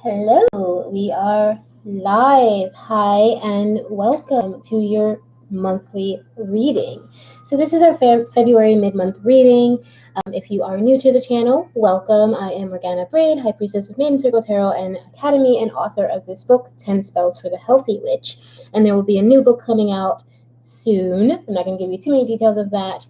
Hello, we are live. Hi, and welcome to your monthly reading. So, this is our February mid month reading. If you are new to the channel, welcome. I am Morgana Braid, High Priestess of Maiden Circle Tarot and Academy, and author of this book, 10 Spells for the Healthy Witch. And there will be a new book coming out soon. I'm not going to give you too many details of that,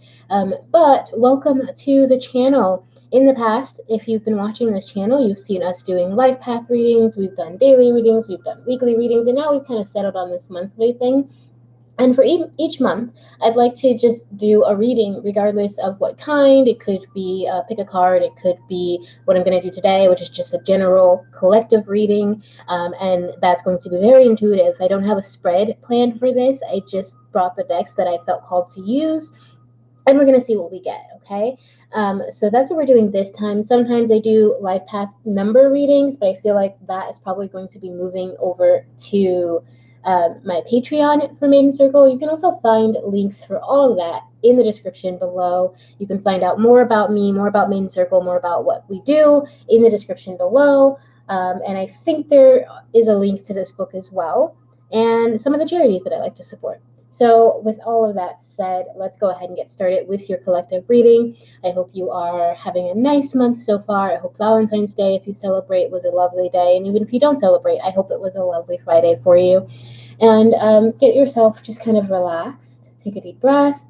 but welcome to the channel. In the past, if you've been watching this channel, you've seen us doing life path readings, we've done daily readings, we've done weekly readings, and now we've kind of settled on this monthly thing. And for each month, I'd like to just do a reading regardless of what kind. It could be pick a card, it could be what I'm going to do today, which is just a general collective reading, and that's going to be very intuitive. I don't have a spread planned for this. I just brought the decks that I felt called to use, and we're going to see what we get, okay? So that's what we're doing this time. Sometimes I do life path number readings, but I feel like that is probably going to be moving over to my Patreon for Maiden Circle. You can also find links for all of that in the description below. You can find out more about me, more about Maiden Circle, more about what we do in the description below. And I think there is a link to this book as well, and some of the charities that I like to support. So with all of that said, let's go ahead and get started with your collective reading. I hope you are having a nice month so far. I hope Valentine's Day, if you celebrate, was a lovely day. And even if you don't celebrate, I hope it was a lovely Friday for you. And get yourself just kind of relaxed. Take a deep breath.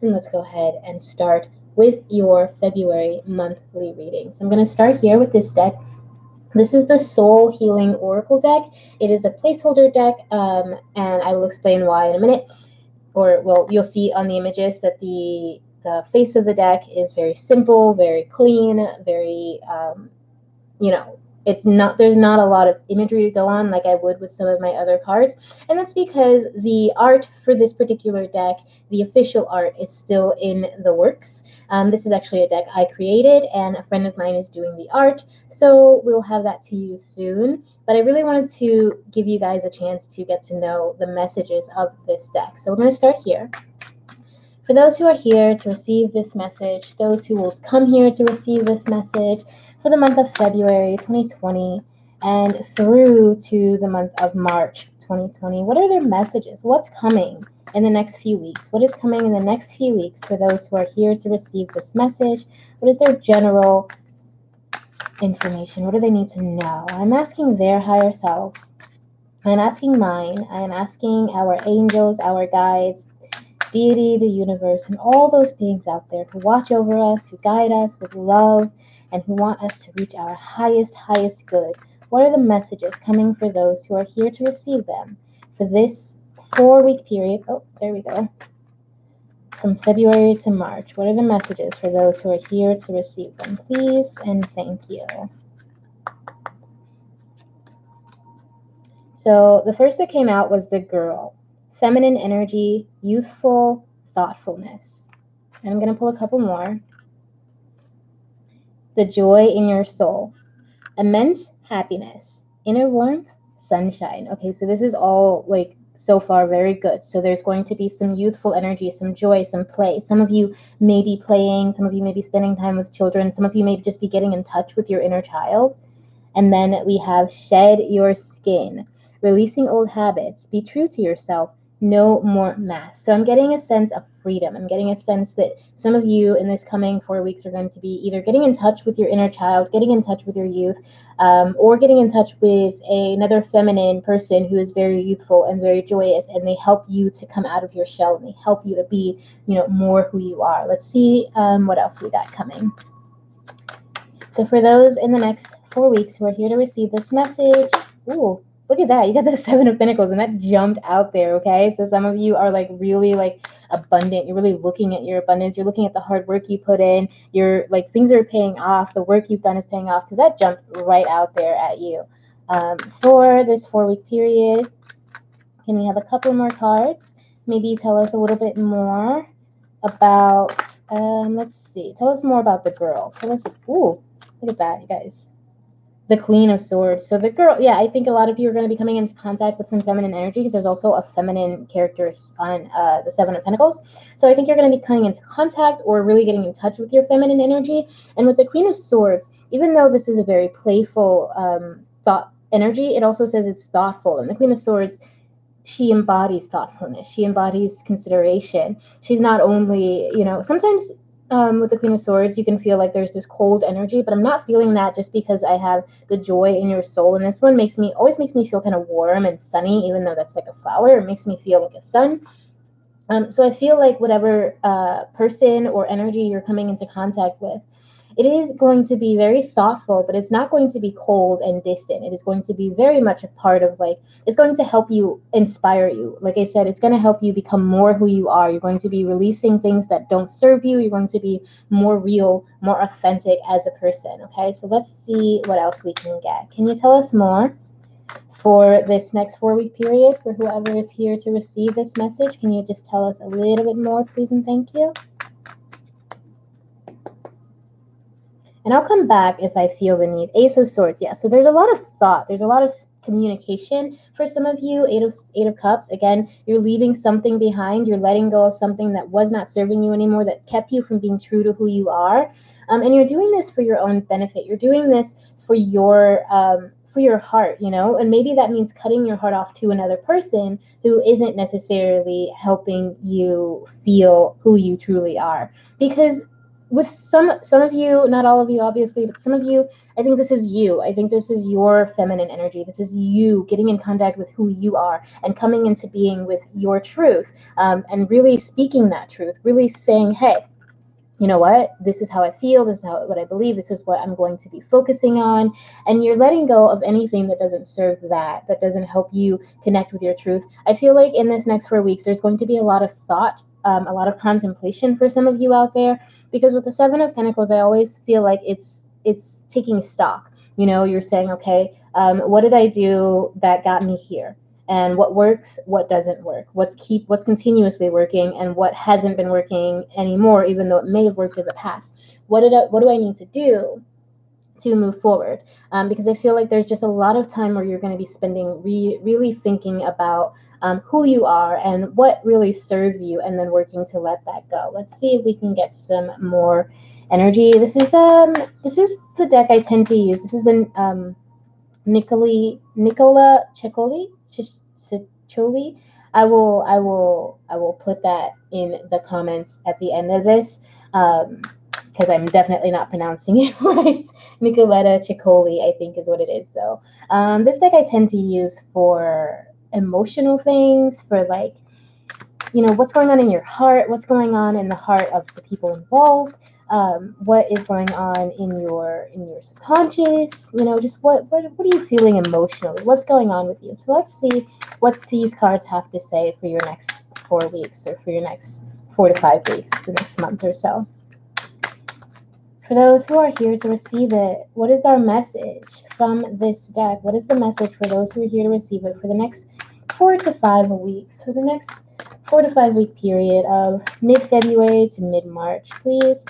And let's go ahead and start with your February monthly reading. So I'm going to start here with this deck. This is the Soul Healing Oracle deck. It is a placeholder deck, and I will explain why in a minute. Or, well, you'll see on the images that the face of the deck is very simple, very clean, very, there's not a lot of imagery to go on like I would with some of my other cards. And that's because the art for this particular deck, the official art, is still in the works. This is actually a deck I created, and a friend of mine is doing the art, so we'll have that to you soon. But I really wanted to give you guys a chance to get to know the messages of this deck. So we're going to start here. For those who are here to receive this message, those who will come here to receive this message for the month of February 2020 and through to the month of March 2020, what are their messages? What's coming in the next few weeks? What is coming in the next few weeks for those who are here to receive this message? What is their general information? What do they need to know? I'm asking their higher selves. I'm asking mine. I am asking our angels, our guides, deity, the universe, and all those beings out there who watch over us, who guide us with love, and who want us to reach our highest good. What are the messages coming for those who are here to receive them for this 4-week period? Oh, there we go. From February to March. What are the messages for those who are here to receive them? Please and thank you. So the first that came out was the Girl. Feminine energy, youthful thoughtfulness. And I'm going to pull a couple more. The Joy in your soul. Immense happiness. Inner warmth, sunshine. Okay, so this is all like so far very good. So there's going to be some youthful energy, some joy, some play. Some of you may be playing, some of you may be spending time with children, some of you may just be getting in touch with your inner child. And then we have shed your skin. Releasing old habits. Be true to yourself. No more masks. So I'm getting a sense of freedom. I'm getting a sense that some of you in this coming 4 weeks are going to be either getting in touch with your inner child, getting in touch with your youth, or getting in touch with another feminine person who is very youthful and very joyous, and they help you to come out of your shell, and they help you to be, more who you are. Let's see what else we got coming. So for those in the next 4 weeks who are here to receive this message, ooh, look at that. You got the 7 of Pentacles, and that jumped out there, okay? So some of you are like really like abundant. You're really looking at your abundance. You're looking at the hard work you put in. You're like, things are paying off. The work you've done is paying off, because that jumped right out there at you. For this 4-week period, can we have a couple more cards? Maybe tell us a little bit more about, let's see. Tell us more about the Girl. Tell us, ooh, look at that, you guys. the Queen of Swords. So the girl, yeah, I think a lot of you are going to be coming into contact with some feminine energy because there's also a feminine character on the Seven of Pentacles. So I think you're going to be coming into contact or really getting in touch with your feminine energy. And with the Queen of Swords, even though this is a very playful thought energy, it also says it's thoughtful. And the Queen of Swords, she embodies thoughtfulness. She embodies consideration. She's not only, sometimes with the Queen of Swords, you can feel like there's this cold energy, but I'm not feeling that just because I have the joy in your soul. And this one always makes me feel kind of warm and sunny, even though that's like a flower. It makes me feel like a sun. So I feel like whatever person or energy you're coming into contact with, it is going to be very thoughtful, but it's not going to be cold and distant. It is going to be very much a part of it's going to help you, inspire you. Like I said, it's going to help you become more who you are. You're going to be releasing things that don't serve you. You're going to be more real, more authentic as a person. Okay, so let's see what else we can get. Can you tell us more for this next 4-week period for whoever is here to receive this message? Can you just tell us a little bit more, please and thank you? And I'll come back if I feel the need. Ace of Swords, yeah. So there's a lot of thought. There's a lot of communication for some of you. Eight of Cups. Again, you're leaving something behind. You're letting go of something that was not serving you anymore, that kept you from being true to who you are. And you're doing this for your own benefit. You're doing this for your heart, and maybe that means cutting your heart off to another person who isn't necessarily helping you feel who you truly are. Because with some of you, not all of you obviously, but some of you, I think this is you. I think this is your feminine energy. This is you getting in contact with who you are and coming into being with your truth, and really speaking that truth, really saying, hey, you know what, this is how I feel, this is what I believe, this is what I'm going to be focusing on. And you're letting go of anything that doesn't serve that doesn't help you connect with your truth. I feel like in this next 4 weeks, there's going to be a lot of thought, a lot of contemplation for some of you out there, because with the Seven of Pentacles, I always feel like it's taking stock. You're saying, okay, what did I do that got me here? And what works, what doesn't work, what's continuously working, and what hasn't been working anymore, even though it may have worked in the past. What do I need to do to move forward? Because I feel like there's just a lot of time where you're going to be spending really thinking about who you are and what really serves you, and then working to let that go. Let's see if we can get some more energy. This is the deck I tend to use. This is the Nicola Ciccoli. I will put that in the comments at the end of this, because I'm definitely not pronouncing it right. Nicoletta Ciccoli, I think is what it is though. This deck I tend to use for emotional things, for what's going on in your heart, what's going on in the heart of the people involved, what is going on in your subconscious, just what are you feeling emotionally, what's going on with you. So let's see what these cards have to say for your next 4 weeks, or for your next 4 to 5 weeks, the next month or so. For those who are here to receive it, what is our message from this deck? What is the message for those who are here to receive it for the next 4 to 5 weeks, for the next 4 to 5 week period of mid-February to mid-March, please?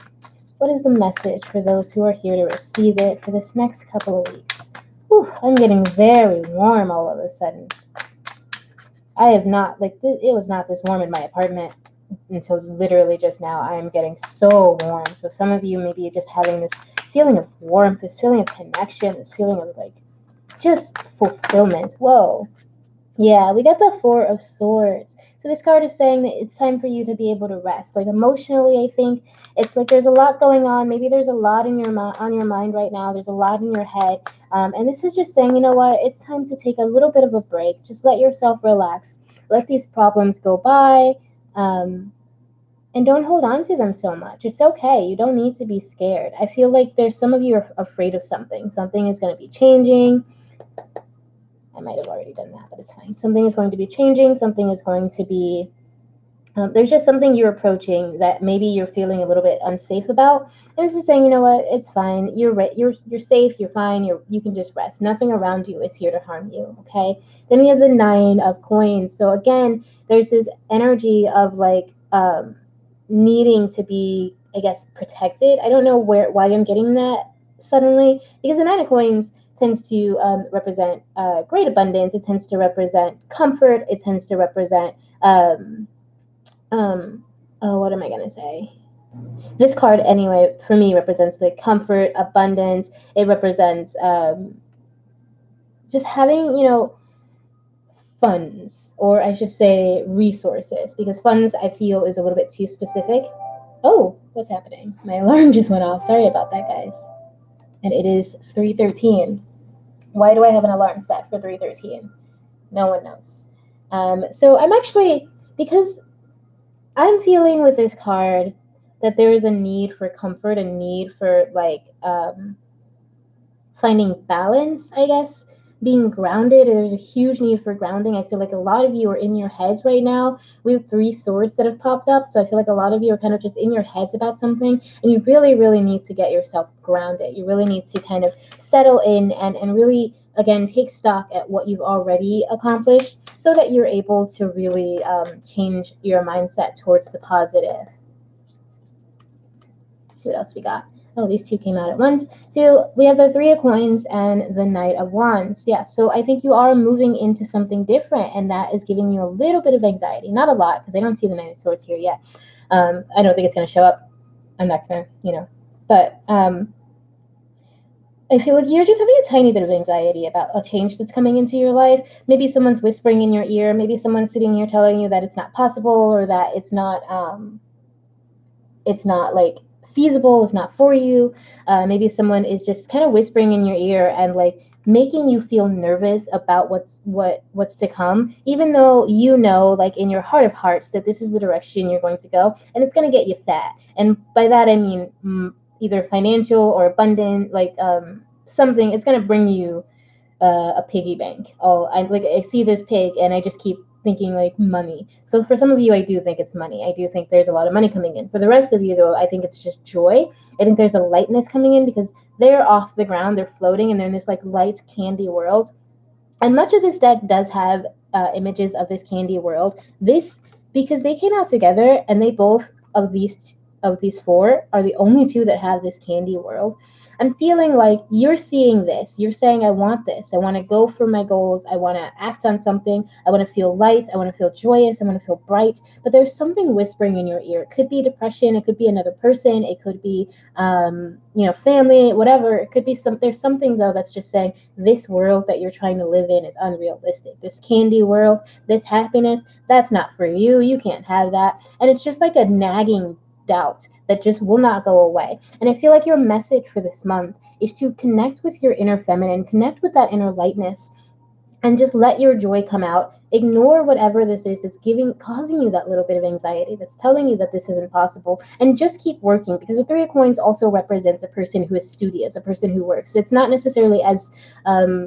What is the message for those who are here to receive it for this next couple of weeks? Whew, I'm getting very warm all of a sudden. I have not, it was not this warm in my apartment until literally just now. I am getting so warm. So some of you may be just having this feeling of warmth, this feeling of connection, this feeling of just fulfillment. Whoa. Yeah, we got the Four of Swords. So this card is saying that it's time for you to be able to rest. Emotionally, I think it's there's a lot going on. Maybe there's a lot on your mind right now. There's a lot in your head. And this is just saying, you know what? It's time to take a little bit of a break. Just let yourself relax. Let these problems go by. And don't hold on to them so much. It's okay. You don't need to be scared. I feel like there's some of you are afraid of something. Something is going to be changing. I might have already done that, but it's fine. Something is going to be changing. Something is going to be, there's just something you're approaching that maybe you're feeling a little bit unsafe about. And this is saying, you know what, it's fine. You're safe. You're fine. You can just rest. Nothing around you is here to harm you. Okay. Then we have the Nine of Coins. So again, there's this energy of needing to be, I guess, protected. I don't know why I'm getting that suddenly, because the Nine of Coins tends to represent great abundance. It tends to represent comfort. It tends to represent what am I gonna say? This card, anyway, for me represents like comfort, abundance. It represents just having, funds, or I should say resources, because funds I feel is a little bit too specific. Oh, what's happening? My alarm just went off. Sorry about that, guys. And it is 3:13. Why do I have an alarm set for 3:13? No one knows. So I'm actually, because I'm feeling with this card that there is a need for comfort, a need for like finding balance, I guess, being grounded. There's a huge need for grounding. I feel like a lot of you are in your heads right now. We have 3 swords that have popped up, so I feel like a lot of you are kind of just in your heads about something, and you really, really need to get yourself grounded. You really need to kind of settle in and really, again, take stock at what you've already accomplished so that you're able to really change your mindset towards the positive. Let's see what else we got. Oh, these 2 came out at once. So we have the 3 of Coins and the Knight of Wands. Yeah, so I think you are moving into something different, and that is giving you a little bit of anxiety. Not a lot, because I don't see the Knight of Swords here yet. I don't think it's going to show up. I'm not going to, But I feel like you're just having a tiny bit of anxiety about a change that's coming into your life. Maybe someone's whispering in your ear. Maybe someone's sitting here telling you that it's not possible, or that it's not like feasible, it's not for you. Maybe someone is just kind of whispering in your ear and like making you feel nervous about what's to come, even though like in your heart of hearts that this is the direction you're going to go, and it's going to get you fat. And by that I mean either financial or abundant, like something. It's going to bring you a piggy bank. I see this pig and I just keep thinking like money. So for some of you, I do think it's money. I do think there's a lot of money coming in. For the rest of you, though, I think it's just joy. I think there's a lightness coming in because they're off the ground, they're floating, and they're in this like light candy world. And much of this deck does have images of this candy world. Because they came out together, and they both of these 4 are the only 2 that have this candy world. I'm feeling like you're seeing this. You're saying, I want this. I want to go for my goals. I want to act on something. I want to feel light. I want to feel joyous. I want to feel bright. But there's something whispering in your ear. It could be depression. It could be another person. It could be, family, whatever. It could be there's something, though, that's just saying this world that you're trying to live in is unrealistic. This candy world, this happiness, that's not for you. You can't have that. And it's just like a nagging doubt that just will not go away. And I feel like your message for this month is to connect with your inner feminine, connect with that inner lightness, and just let your joy come out. Ignore whatever this is that's causing you that little bit of anxiety, that's telling you that this isn't possible, and just keep working, because the 3 of Coins also represents a person who is studious, a person who works. It's not necessarily as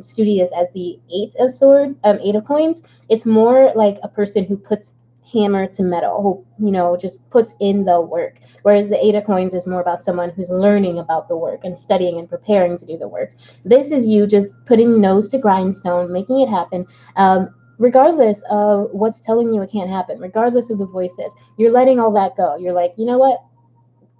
studious as the 8 of Coins. It's more like a person who puts hammer to metal, who just puts in the work, whereas the 8 of Coins is more about someone who's learning about the work and studying and preparing to do the work. This is you just putting nose to grindstone, making it happen, regardless of what's telling you it can't happen, regardless of the voices. You're letting all that go. You're like, you know what?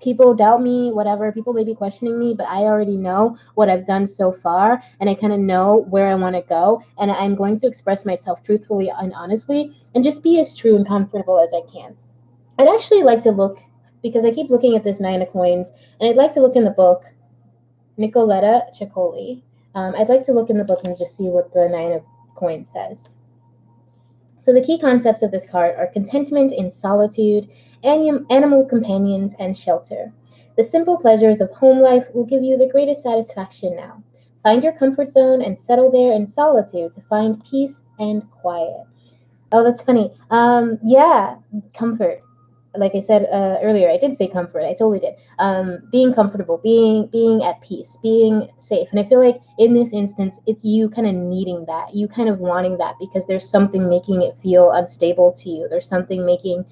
People doubt me, whatever. People may be questioning me, but I already know what I've done so far, and I kind of know where I want to go, and I'm going to express myself truthfully and honestly, and just be as true and comfortable as I can. I'd actually like to look, because I keep looking at this 9 of Coins, and I'd like to look in the book, Nicoletta Ciccoli. I'd like to look in the book and just see what the 9 of Coins says. So the key concepts of this card are contentment in solitude, animal companions, and shelter. The simple pleasures of home life will give you the greatest satisfaction now. Find your comfort zone and settle there in solitude to find peace and quiet. Oh, that's funny. Yeah, comfort. Like I said earlier, I did say comfort. I totally did. Being comfortable, being at peace, being safe. And I feel like in this instance, it's you kind of needing that, you kind of wanting that, because there's something making it feel unstable to you. There's something making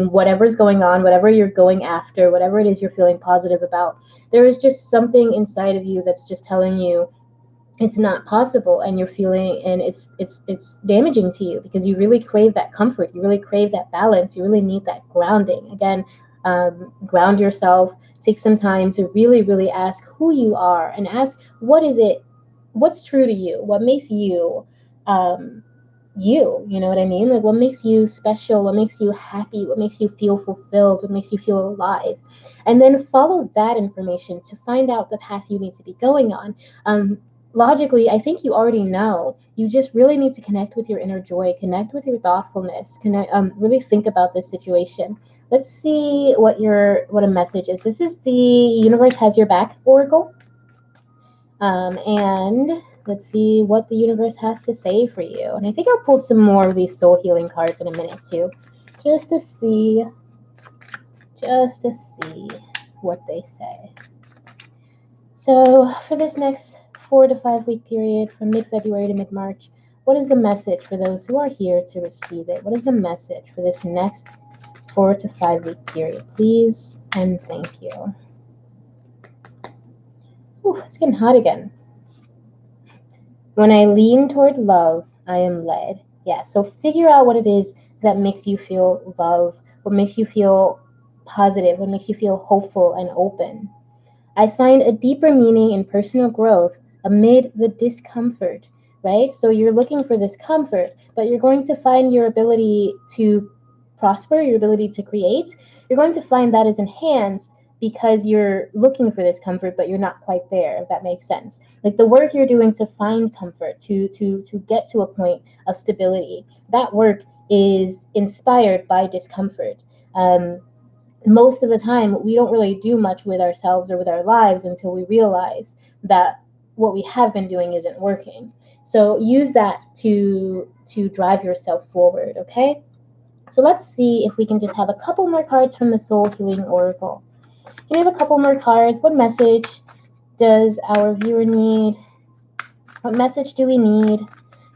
whatever's going on, whatever you're going after, whatever it is you're feeling positive about. There is just something inside of you that's just telling you it's not possible, and you're feeling, and it's damaging to you, because you really crave that comfort, you really crave that balance, you really need that grounding. Again, ground yourself. Take some time to really, really ask who you are, and ask what is it what's true to you, what makes you you know what I mean? Like what makes you special, what makes you happy, what makes you feel fulfilled, what makes you feel alive. And then follow that information to find out the path you need to be going on. Logically, I think you already know. You just really need to connect with your inner joy, connect with your thoughtfulness, connect, really think about this situation. Let's see what a message is. This is the Universe Has Your Back Oracle. And let's see what the universe has to say for you. And I think I'll pull some more of these soul healing cards in a minute too, just to see what they say. So for this next 4 to 5 week period from mid-February to mid-March, what is the message for those who are here to receive it? What is the message for this next 4 to 5 week period? Please and thank you. Ooh, it's getting hot again. When I lean toward love, I am led. Yeah, so figure out what it is that makes you feel love, what makes you feel positive, what makes you feel hopeful and open. I find a deeper meaning in personal growth amid the discomfort, right? So you're looking for this comfort, but you're going to find your ability to prosper, your ability to create, you're going to find that is enhanced because you're looking for this comfort, but you're not quite there, if that makes sense. Like the work you're doing to find comfort, to get to a point of stability, that work is inspired by discomfort. Most of the time, we don't really do much with ourselves or with our lives until we realize that what we have been doing isn't working. So use that to drive yourself forward, okay? So let's see if we can just have a couple more cards from the Soul Healing Oracle. Can we have a couple more cards? What message does our viewer need? What message do we need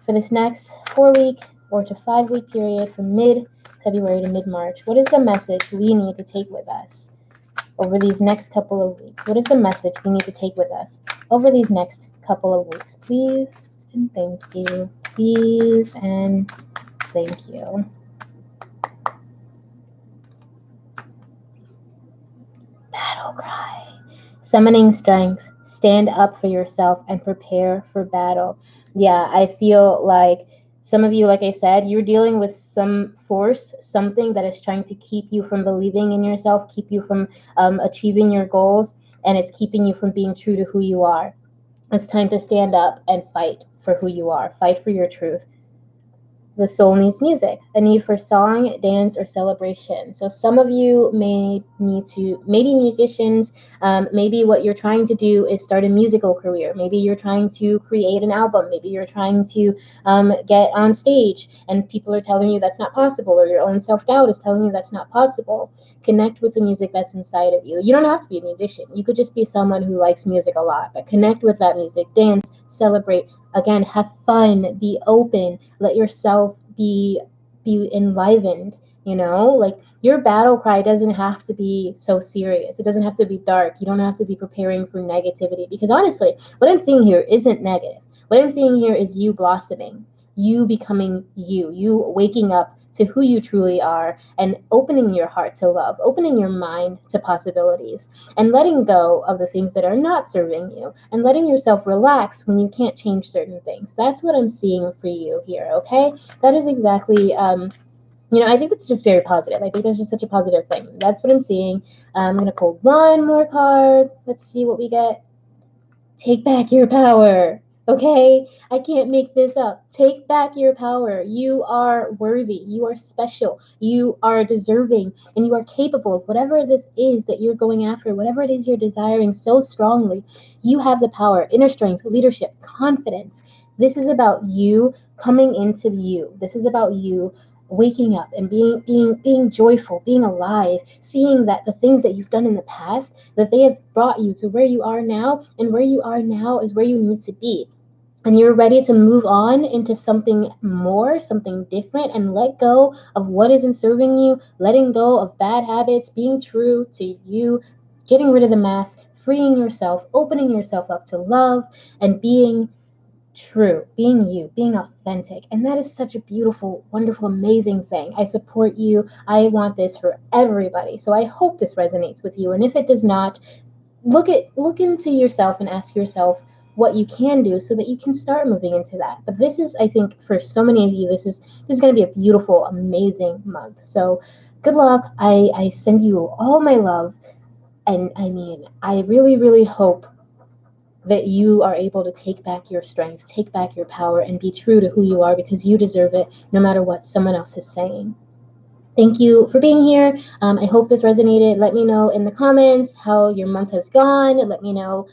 for this next 4-week or to 5-week period from mid-February to mid-March? What is the message we need to take with us over these next couple of weeks? What is the message we need to take with us over these next couple of weeks? Please and thank you. Please and thank you. Battle cry. Summoning strength. Stand up for yourself and prepare for battle. Yeah, I feel like some of you, like I said, you're dealing with some force, something that is trying to keep you from believing in yourself, keep you from achieving your goals, and it's keeping you from being true to who you are. It's time to stand up and fight for who you are. Fight for your truth. The soul needs music, a need for song, dance, or celebration. So some of you may need to, maybe musicians, maybe what you're trying to do is start a musical career. Maybe you're trying to create an album. Maybe you're trying to get on stage and people are telling you that's not possible, or your own self-doubt is telling you that's not possible. Connect with the music that's inside of you. You don't have to be a musician. You could just be someone who likes music a lot, but connect with that music, dance, celebrate. Again, have fun, be open, let yourself be enlivened, you know? Like your battle cry doesn't have to be so serious. It doesn't have to be dark. You don't have to be preparing for negativity, because honestly, what I'm seeing here isn't negative. What I'm seeing here is you blossoming, you becoming you waking up to who you truly are and opening your heart to love, opening your mind to possibilities, and letting go of the things that are not serving you, and letting yourself relax when you can't change certain things. That's what I'm seeing for you here, okay? That is exactly, I think it's just very positive. I think that's just such a positive thing. That's what I'm seeing. I'm going to pull one more card. Let's see what we get. Take back your power. Okay? I can't make this up. Take back your power. You are worthy. You are special. You are deserving. And you are capable of whatever this is that you're going after, whatever it is you're desiring so strongly. You have the power, inner strength, leadership, confidence. This is about you coming into you. This is about you waking up and being joyful, being alive, seeing that the things that you've done in the past, that they have brought you to where you are now, and where you are now is where you need to be. And you're ready to move on into something more, something different, and let go of what isn't serving you, letting go of bad habits, being true to you, getting rid of the mask, freeing yourself, opening yourself up to love, and being true, being you, being authentic. And that is such a beautiful, wonderful, amazing thing. I support you. I want this for everybody. So I hope this resonates with you. And if it does not, look into yourself and ask yourself, what you can do so that you can start moving into that. But this is, I think, for so many of you, this is going to be a beautiful, amazing month. So good luck. I send you all my love. And I mean, I really, really hope that you are able to take back your strength, take back your power, and be true to who you are, because you deserve it no matter what someone else is saying. Thank you for being here. I hope this resonated. Let me know in the comments how your month has gone. Let me know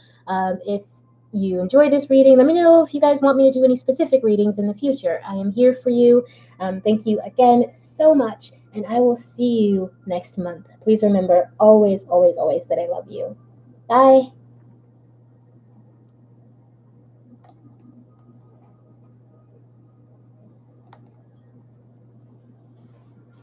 if you enjoyed this reading. Let me know if you guys want me to do any specific readings in the future. I am here for you. Thank you again so much, and I will see you next month. Please remember always, always, always that I love you. Bye.